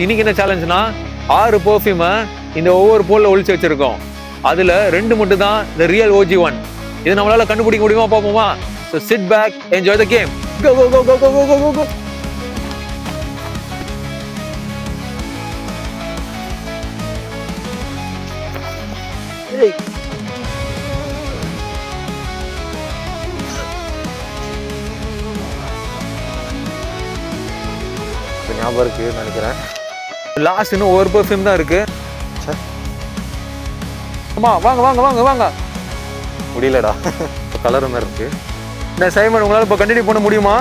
இன்னைக்கு என்ன சேலஞ்சுனா 6 பெர்ஃப்யூமை இந்த ஒவ்வொரு போல்ல ஒளிச்சு வச்சிருக்கோம். அதுல 2 மட்டும் தான் the real OG one. இது நம்மளால கண்டுபிடிக்க முடியுமா பாப்போமா? So sit back, enjoy the game. Go go go go go go go go go. Hey. ஞாபகம் இருக்குன்னு நினைக்கிறேன். லாஸ்ட் இன்னும் ஒரு பெர்ஃப்யூம் தான் இருக்கு. அம்மா வாங்க வாங்க வாங்க வாங்க. முடியலடா, கலர் மாதிரி இருக்கு. என்ன சைமன், உங்களால இப்போ கண்டினியூ பண்ண முடியுமா?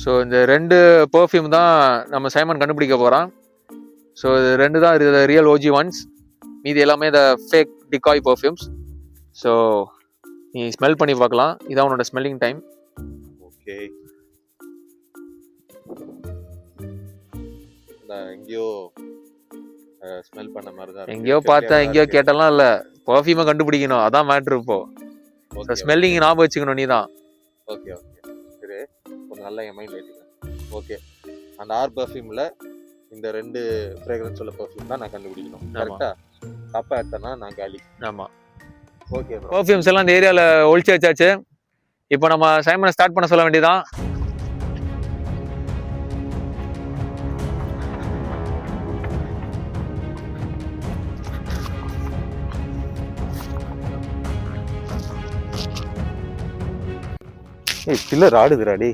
ஸோ இந்த 2 பெர்ஃப்யூம் தான் நம்ம சைமன் கண்டுபிடிக்க போகிறான். ஸோ இது 2 தான் இது ரியல் ஓஜி ஒன்ஸ், மீதி எல்லாமே இந்த ஃபேக் டிகாய் பெர்ஃப்யூம்ஸ். ஸோ நீ ஸ்மெல் பண்ணி பார்க்கலாம். இதான் உன்னோட ஸ்மெல்லிங் டைம். ஓகே, எங்கேயோ ஸ்மெல் பண்ண மாதிரி தான். எங்கேயோ பார்த்தா எங்கேயோ கேட்டலாம் இல்லை, பெர்ஃப்யூமை கண்டுபிடிக்கணும், அதான் மேட்ரு. இப்போ ஸ்மெல்லிங் ஞாபகம் வச்சுக்கணும் நீ தான். ஓகே ஓகே, சரி, கொஞ்சம் நல்லா என் மைண்ட் ஏற்றிக்கிறேன். ஓகே, அந்த 6 பெர்ஃப்யூமில் இந்த 2 ஃப்ரேக்ரன்ஸ் உள்ள பெர்ஃப்யூம் தான் நான் கண்டுபிடிக்கணும். கரெக்டா? தப்பா எடுத்தேன்னா நான் காலி. ஆமாம். ஓகே, பெர்ஃப்யூம்ஸ் எல்லாம் இந்த ஏரியாவில் ஒழிச்சு வச்சாச்சு. இப்போ நம்ம சைமனை ஸ்டார்ட் பண்ண சொல்ல வேண்டியதான். பில்லர் ஆடுதுராடி.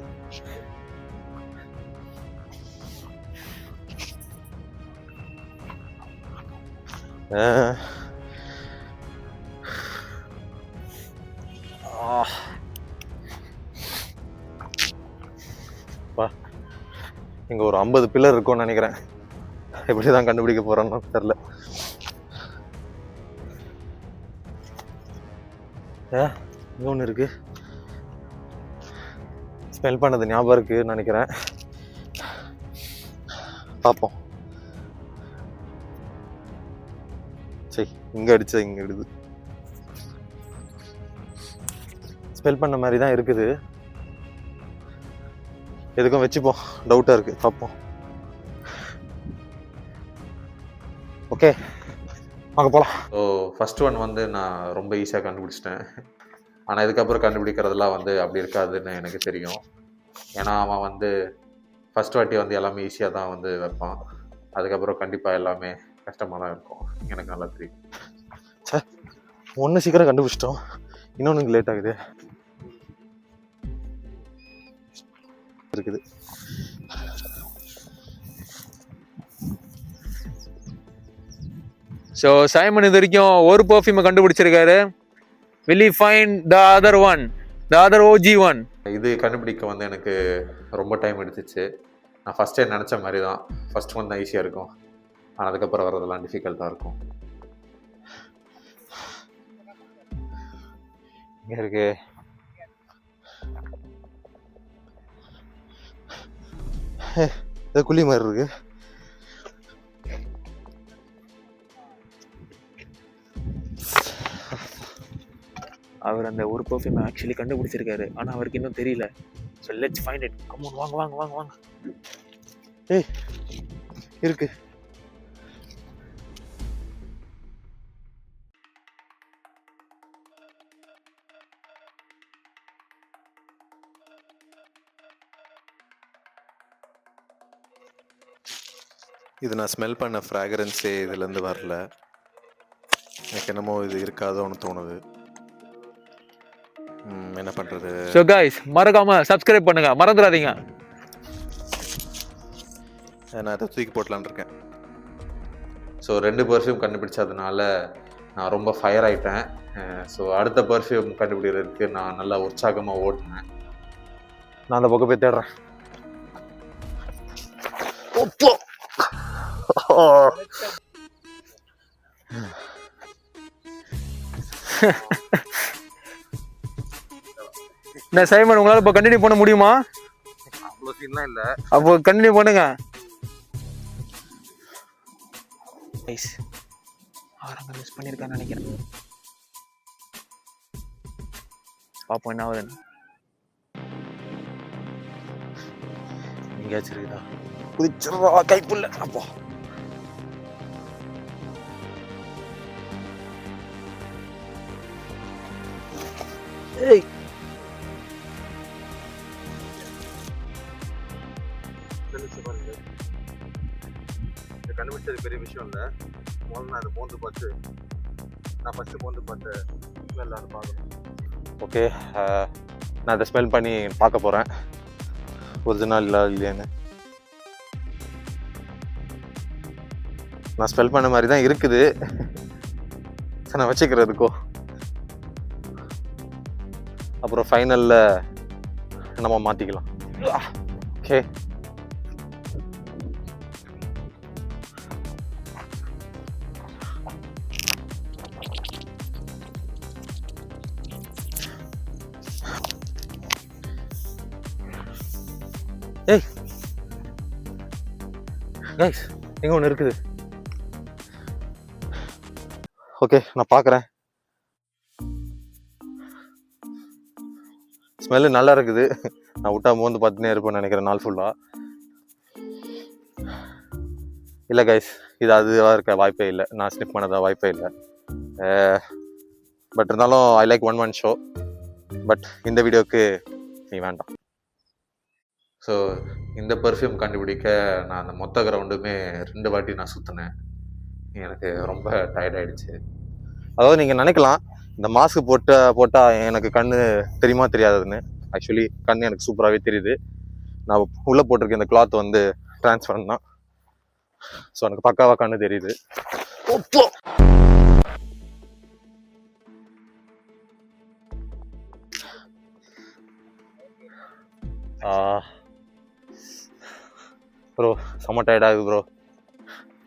இங்க ஒரு 50 பில்லர் இருக்கும்னு நினைக்கிறேன். எப்படிதான் கண்டுபிடிக்க போறோன்னு தெரியல. இன்னொன்னு இருக்கு, ஸ்மெல் பண்ணது ஞாபகம் இருக்குன்னு நினைக்கிறேன். பார்ப்போம். சரி, இங்க அடிச்சா இங்க எடுது. ஸ்மெல் பண்ண மாதிரி தான் இருக்குது. எதுக்கும் வச்சுப்போம், டவுட்டா இருக்கு, பார்ப்போம். ஓகே, வாங்க போகலாம். ஸோ ஃபர்ஸ்ட் ஒன் வந்து நான் ரொம்ப ஈஸியாக கண்டுபிடிச்சிட்டேன். ஆனால் இதுக்கப்புறம் கண்டுபிடிக்கிறதுலாம் வந்து அப்படி இருக்காதுன்னு எனக்கு தெரியும். ஏன்னா அவன் வந்து ஃபர்ஸ்ட் வாட்டி வந்து எல்லாமே ஈஸியாக தான் வந்து வைப்பான். அதுக்கப்புறம் கண்டிப்பாக எல்லாமே கஷ்டமாக தான் இருக்கும், எனக்கு நல்லா தெரியும். சார், ஒன்று சீக்கிரம் கண்டுபிடிச்சிட்டோம், இன்னொன்று லேட் ஆகுது இருக்குது. ஸோ சைமன் இது வரைக்கும் ஒரு பெர்ஃப்யூமை கண்டுபிடிச்சிருக்காரு. will he find the other one, the other OG one? இது கண்டுபிடிக்க வந்து எனக்கு ரொம்ப டைம் எடுத்துச்சு. நான் ஃபஸ்ட்டே நினச்ச மாதிரி தான், ஃபர்ஸ்ட் ஒன் தான் ஈஸியாக இருக்கும். ஆனால் அதுக்கப்புறம் வர்றதெல்லாம் டிஃபிகல்ட்டாக இருக்கும். இங்கே இருக்கு. குழி மாதிரி இருக்கு. அவர் அந்த ஒரு பெர்ஃப்யூம் ஆக்சுவலி கண்டுபிடிச்சிருக்காரு, ஆனால் அவருக்கு இன்னும் தெரியல. So let's find it. Come on, வாங்க வாங்க வாங்க வாங்க. ஏய், இருக்கு. இது நான் ஸ்மெல் பண்ண ஃப்ராக்ரன்ஸே இதுலேருந்து வரல. எனக்கு என்னமோ இது இருக்காதோன்னு தோணுது. என்ன பண்ணுறது? ஸோ கைஸ், மறக்காம சப்ஸ்கிரைப் பண்ணுங்க, மறந்துடாதீங்க. நான் அதை தூக்கி போட்டலான்னு இருக்கேன். ஸோ 2 பெர்ஃப்யூம் கண்டுபிடிச்சதுனால நான் ரொம்ப ஃபயர் ஆகிட்டேன். ஸோ அடுத்த பெர்ஃப்யூம் கண்டுபிடிக்கிறதுக்கு நான் நல்லா உற்சாகமாக ஓடினேன். நான் அந்த பக்கம் போய் தேடுறேன். என்ன சைமன், உங்களால இப்போ கண்டினியூ பண்ண முடியுமா? அவ்வளோ சீன்லாம் இல்லை. அப்போ கண்டினியூ பண்ணுங்க. அவர் அங்கே மிஸ் பண்ணியிருக்கான்னு நினைக்கிறேன். பார்ப்போம் என்ன ஆகுதுன்னு. எங்கேயாச்சும் இருக்குதா? குதிச்சிடுறா கைப்புள்ள. அப்போ ஏய் கண்டுபிடிச்சது பெரிய விஷயம் இல்லை. முதல்ல நான் அதை மோந்து பார்த்து நான் ஃபஸ்ட்டு மோந்து பார்த்து ஸ்மெல் அதை பார்க்கணும். ஓகே, நான் அதை ஸ்மெல் பண்ணி பார்க்க போகிறேன் ஒரிஜினல் இல்லை இல்லையான்னு. நான் ஸ்மெல் பண்ண மாதிரி தான் இருக்குது. சரி, நான் வச்சுக்கிறதுக்கோ அப்புறம் ஃபைனலில் நம்ம மாற்றிக்கலாம். ஓகே, ஏய் கைஸ், எங்க ஒன்று இருக்குது. ஓகே, நான் பார்க்குறேன். ஸ்மெல்லு நல்லா இருக்குது. நான் விட்டா மோந்து பார்த்துனே இருப்பேன்னு நினைக்கிறேன் நாள் ஃபுல்லாக. இல்லை கைஸ், இது அதுவாக இருக்க வாய்ப்பே இல்லை. நான் ஸ்னிப் பண்ணதா வாய்ப்பே இல்லை. பட் இருந்தாலும் I like one show. But இந்த வீடியோவுக்கு நீ வேண்டாம். ஸோ இந்த பர்ஃப்யூம் கண்டுபிடிக்க நான் அந்த மொத்த கிரவுண்டுமே 2 வாட்டி நான் சுற்றினேன். எனக்கு ரொம்ப டயர்டாயிடுச்சு. அதாவது நீங்கள் நினைக்கலாம் இந்த மாஸ்க் போட்டால் எனக்கு கண்ணு தெரியுமா தெரியாதுன்னு. ஆக்சுவலி கண் எனக்கு சூப்பராகவே தெரியுது. நான் உள்ளே போட்டிருக்க இந்த கிளாத் வந்து டிரான்ஸ்பரண்ட் தான். ஸோ எனக்கு பக்காவாக கண்ணு தெரியுது. ப்ரோ செம்ம டயர்டாகுது ப்ரோ.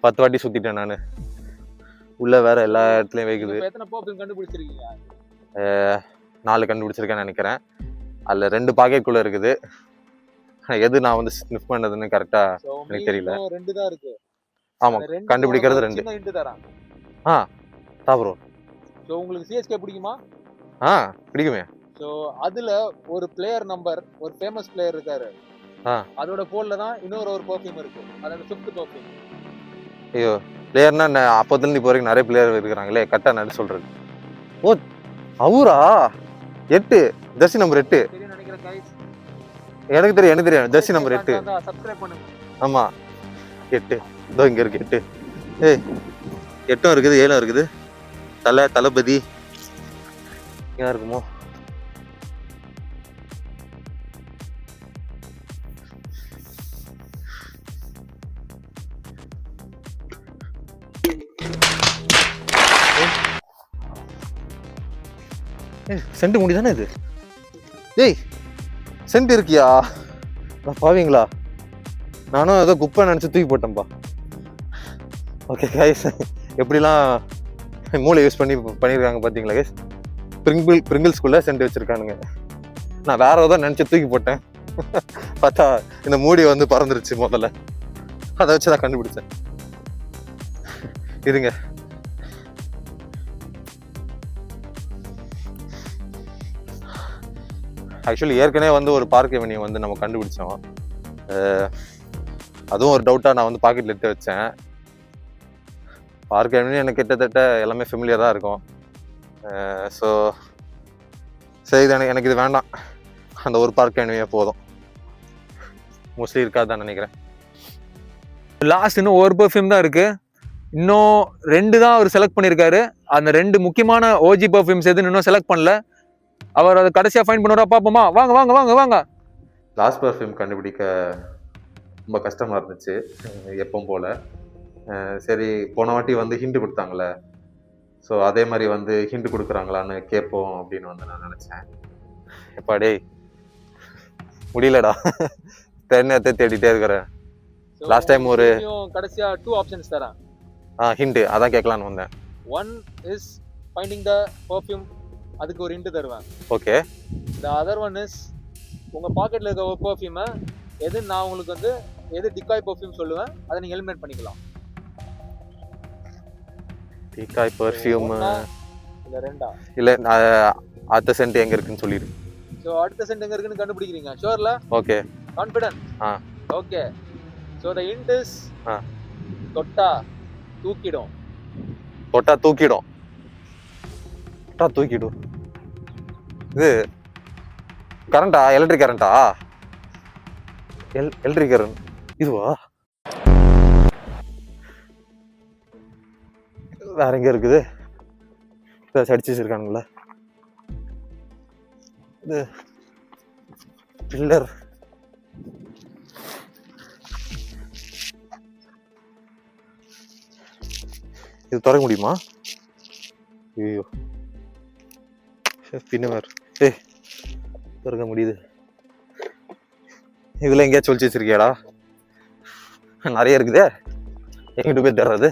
10 வாட்டி சுற்றிட்டேன் நான். உள்ளே வேற எல்லா இடத்துலையும் வைக்குது. எத்தனை பர்ஃப்யூம் கண்டுபிடிச்சிருக்கீங்க? 4 கண்டுபிடிச்சிருக்கேன்னு நினைக்கிறேன். அதில் 2 பாக்கெட்டுக்குள்ளே இருக்குது. எது நான் வந்து ஸ்னிஃப் பண்ணதுன்னு கரெக்டாக எனக்கு தெரியல. 2 தான் இருக்கு. ஆமாம், கண்டுபிடிக்கிறது 2. தா ப்ரோ. ஸோ உங்களுக்கு சிஎஸ்கே பிடிக்குமா? பிடிக்குமே. ஸோ அதில் ஒரு பிளேயர் நம்பர், ஒரு ஃபேமஸ் பிளேயர் இருக்காரு. அதோட போல்ல தான் இன்னொரு பர்ஃப்யூம் இருக்கு. அதோட 5th பர்ஃப்யூம். ஐயோ, பிளேயர்னா அப்போதுலேருந்து இப்போ வரைக்கும் நிறைய பிளேயர் இருக்கிறாங்களே, கரெக்டாக நான் சொல்றது. ஓ அவரா? 8 ஜெர்சி நம்பர் 8 நினைக்கிறேன் கைஸ். எனக்கு தெரியும் ஜெர்சி நம்பர் 8. சப்ஸ்கிரைப் பண்ணுங்க. ஆமா 8 இதோ இங்க இருக்கு 8. ஏய் 8ம் இருக்குது 7ம் இருக்குது. தளபதி யார் இருக்குமோ? சென்ட் முடி தானே இது? ஏய் சென்ட் இருக்கியா? பாவீங்களா, நானும் ஏதோ குப்பை நினச்சி தூக்கி போட்டேன்ப்பா. ஓகே கைஸ், எப்படிலாம் மூளை யூஸ் பண்ணியிருக்காங்க பார்த்தீங்களா கைஸ்? பிரிங்கிள்ஸ்குள்ளே சென்ட் வச்சுருக்கானுங்க. நான் வேற ஏதோ நினச்சி தூக்கி போட்டேன். பார்த்தா இந்த மூடி வந்து பறந்துருச்சு. முதல்ல அதை வச்சு தான் கண்டுபிடிச்சேன். இருங்க, ஆக்சுவலி ஏற்கனவே வந்து ஒரு பார்க் எவனியூ வந்து நம்ம கண்டுபிடிச்சோம். அதுவும் ஒரு டவுட்டாக நான் வந்து பாக்கெட்டில் எடுத்து வச்சேன். பார்க் எவனியூ எனக்கு கிட்டத்தட்ட எல்லாமே ஃபெமிலியராக இருக்கும். ஸோ சரி, இது எனக்கு இது வேண்டாம். அந்த ஒரு பார்க் எவனியூவே போதும். மோஸ்ட்லி இருக்காதுதான் நினைக்கிறேன். லாஸ்ட் இன்னும் ஒரு பர்ஃப்யூம் தான் இருக்கு. இன்னும் 2 தான் அவர் செலக்ட் பண்ணியிருக்காரு. அந்த 2 முக்கியமான ஓஜி பர்ஃப்யூம்ஸ் எதுன்னு இன்னும் செலக்ட் பண்ணல. அவர் அதை கடைசியாக ஃபைன் பண்ணுறா பார்ப்போமா? வாங்க வாங்க வாங்க வாங்க. லாஸ்ட் பர்ஃப்யூம் கண்டுபிடிக்க ரொம்ப கஷ்டமாக இருந்துச்சு எப்பவும் போல். சரி, போன வாட்டி வந்து ஹிண்ட் கொடுத்தாங்களே, ஸோ அதே மாதிரி வந்து ஹிண்ட் கொடுக்குறாங்களான்னு கேட்போம் அப்படின்னு வந்து நான் நினச்சேன். எப்பா டேய் முடியலடா, தேடினத்தை தேடிட்டே இருக்கிறேன். லாஸ்ட் டைம் ஒரு கடைசியாக 2 ஆப்ஷன்ஸ் தரேன். ஹிண்ட் அதான் கேட்கலான்னு வந்தேன். 1 இஸ் ஃபைண்டிங் த பர்ஃப்யூம், அதுக்கு ஒரு ஹிண்ட் தருவேன். Okay. The other one is உங்கள் பாக்கெட்டில் இருக்க ஒரு பர்ஃப்யூமை எது நான் உங்களுக்கு வந்து எது டிகாய் பர்ஃப்யூம் சொல்லுவேன், அதை நீங்கள் எலிமினேட் பண்ணிக்கலாம். டிகாய் பர்ஃப்யூம் இல்லை 2? இல்லை, அடுத்த சென்ட் எங்க இருக்குன்னு சொல்லிடு. ஸோ அடுத்த சென்ட் எங்க இருக்குன்னு கண்டுபிடிக்கிறீங்க ஷோர்ல? Okay. Confident? Okay. So the hint is தொட்டா தூக்கிடும். தொட்டா தூக்கிடும். தொட்டா தூக்கிடும். இது கரண்டா? எலக்ட்ரிக் கரண்டா? எலக்ட்ரிக் கரண்ட் இதுவா? வேற எங்க இருக்குது? அடிச்சு வச்சிருக்கானுங்களா இது பில்லர்? இது திறக்க முடியுமா? ஐயோ பின்னர் திறக்க முடியுது. இதுல எங்கேயாச்சும் ஒழிச்சு வச்சிருக்கியாடா? நிறைய இருக்குதே, எங்கிட்ட போய் தர்றது?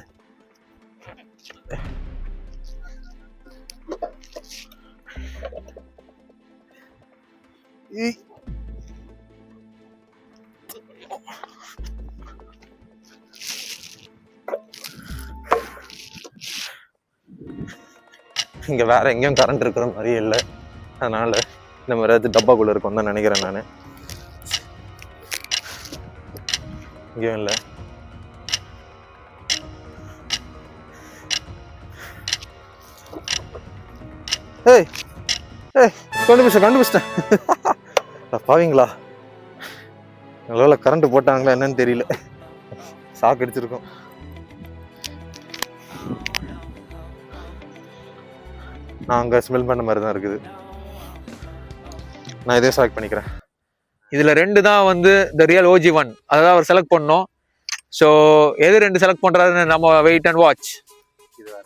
இங்க வேற எங்கேயும் கரண்ட் இருக்கிற மாதிரி இல்லை, அதனால இந்த மாதிரி ஏதாவது டப்பாக்குள்ள இருக்கும் தான் நினைக்கிறேன் நான். இங்கேயும் இல்லை. ஏய் ஏய் கண்டுபிடிச்சிட்டேன். பாவீங்களா, நல்ல கரண்ட் போட்டாங்களா என்னன்னு தெரியல, ஷாக் அடிச்சிருக்கோம். நான் அங்கே ஸ்மெல் பண்ண மாதிரி தான் இருக்குது. நான் இதே செலக்ட் பண்ணிக்கிறேன். இதுல 2 தான் வந்து த ரியல் ஓஜி ஒன், அதான் அவர் செலக்ட் பண்ணோம். ஸோ எது 2 செலக்ட் பண்றாருன்னு நம்ம வெயிட் அண்ட் வாட்ச். இது வேற,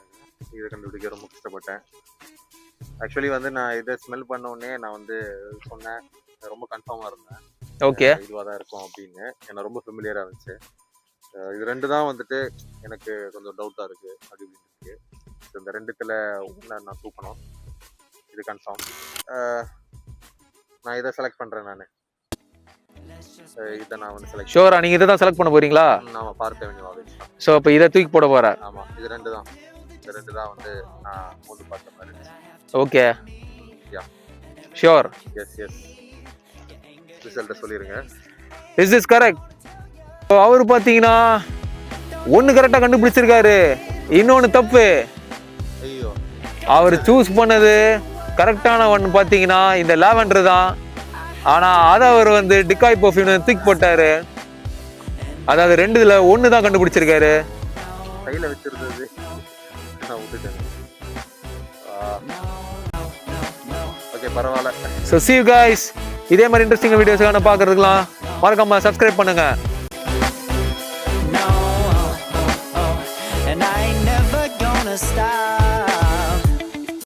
இதை கண்டுபிடிக்க ரொம்ப கஷ்டப்பட்டேன். ஆக்சுவலி வந்து நான் இதை ஸ்மெல் பண்ண உடனே நான் வந்து சொன்னேன், ரொம்ப கன்ஃபார்மாக இருந்தேன். ஓகே, இதுவாக தான் இருக்கும் அப்படின்னு. எனக்கு ரொம்ப ஃபெமிலியராக இருந்துச்சு. இது 2 தான் வந்துட்டு எனக்கு கொஞ்சம் டவுட்டாக இருக்குது அப்படி இப்படின்னு இருக்கு. இந்த 2த்துல ஒன்று நான் தூக்கணும், இது கன்ஃபார்ம். நான் இதை செலக்ட் பண்ணுறேன். நான் இதை நான் வந்து செலக்ட். ஷோரா நீங்கள் இதை தான் செலக்ட் பண்ண போறீங்களா? நான் பார்க்க வேண்டிய. ஸோ அப்போ இதை தூக்கி போட போகிறேன். ஆமாம், இது 2 தான். இந்த 2 தான் வந்து நான் மூணு பார்த்த மாதிரி. ஓகே, யா ஷோர். எஸ் ரிசல்ட்டை சொல்லிடுங்க. Is this correct? அவர் பார்த்தீங்கன்னா 1 கரெக்டாக கண்டுபிடிச்சிருக்காரு, இன்னொன்று தப்பு. ஐயோ, அவர் சூஸ் பண்ணது கரெக்டான ஒன்று பார்த்தீங்கன்னா இந்த லாவெண்டர் தான். ஆனால் அதை அவர் வந்து டிகாய் பர்ஃப்யூம் தூக்கி போட்டாரு. அதாவது 2ல 1 தான் கண்டுபிடிச்சிருக்காரு. கையில் வச்சிருந்தது நான் விட்டுட்டேன். ஓகே, பரவாயில்ல. So see you guys. இதே மாதிரி இன்ட்ரெஸ்டிங் வீடியோஸ்க்கான பார்க்கறதுக்குலாம் மறக்காம சப்ஸ்கிரைப் பண்ணுங்க. And I ain't never gonna stop.